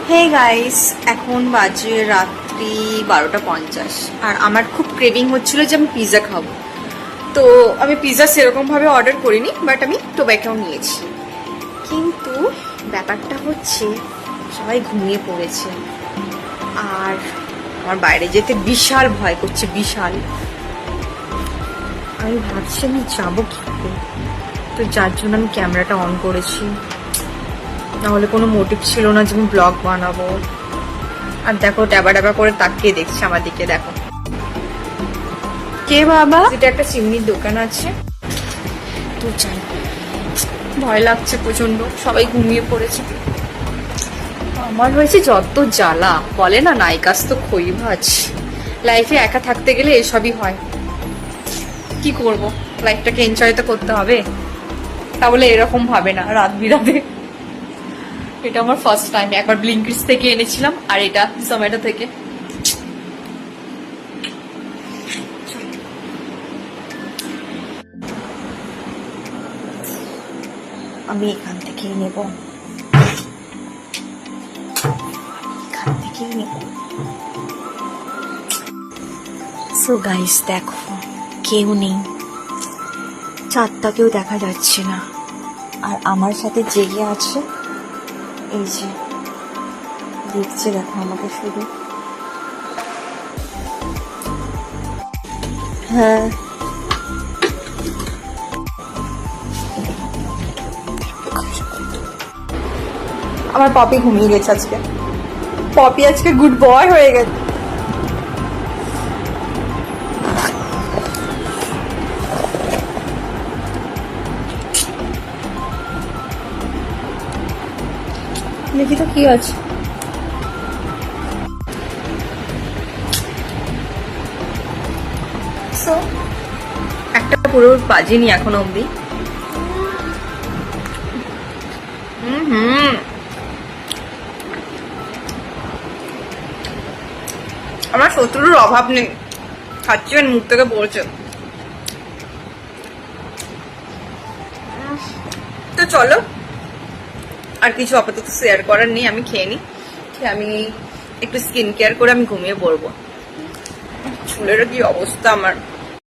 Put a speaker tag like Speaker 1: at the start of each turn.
Speaker 1: Hey guys, এখন বাজে রাত্রি 12:50 আর আমার খুব ক্রেভিং হচ্ছিল যে আমি পিৎজা খাবো। তো আমি পিৎজা সেরকমভাবে অর্ডার করিনি, বাট আমি টোব্যাকোও নিয়েছি। কিন্তু ব্যাপারটা হচ্ছে সবাই ঘুমিয়ে পড়েছে আর আমার বাইরে যেতে বিশাল ভয় করছে, বিশাল। আমি ভাবছি আমি যাবো কি করে, তো যার জন্য আমি ক্যামেরাটা অন করেছি। নাহলে কোনো মোটিভ ছিল না যে আমি ব্লগ বানাবো। আর দেখো ড্যাবা ড্যাবা করে তাকিয়ে দেখছে আমার দিকে, দেখো কে বাবা। এটা একটা চিমনির দোকান আছে, তো যাই। ভয় লাগছে প্রচন্ড, সবাই ঘুমিয়ে পড়েছে। আমার হয়েছে যত জ্বালা, বলে না নায়িকাস তো খই ভাজ। লাইফে একা থাকতে গেলে এসবই হয়। কি করব, লাইফটাকে এনজয় তো করতে হবে, তাহলে এরকম ভাবে না রাত বিরাতে। এটা আমার ফার্স্ট টাইম। একবার ব্লিঙ্কিটস থেকে এনেছিলাম আর এটা জোম্যাটো থেকে। আমি এখান থেকেই নেব, এখান থেকেই নেব। সো গাইস দেখো, কেউ নেই, চাঁদটাকেও দেখা যাচ্ছে না। আর আমার সাথে জেগে আছে এই যে, দেখছে দেখো আমাকে শুধু। হ্যাঁ, আমার পপি ঘুমিয়ে গেছে আজকে। পপি আজকে গুড বয় হয়ে গেছে। দেখি তো কি আছে। একটা পুরো বাজেনি এখনো অব্দি। আমার শত্রুর অভাব নেই, খাচ্ছি আর মুখ থেকে পড়ছে। তো চলো, আর কিছু আপাতত শেয়ার করার নেই, আমি খেয়ে নিই। আমি একটু স্কিন কেয়ার করে আমি ঘুমিয়ে পড়বো। চুলের কি অবস্থা আমার।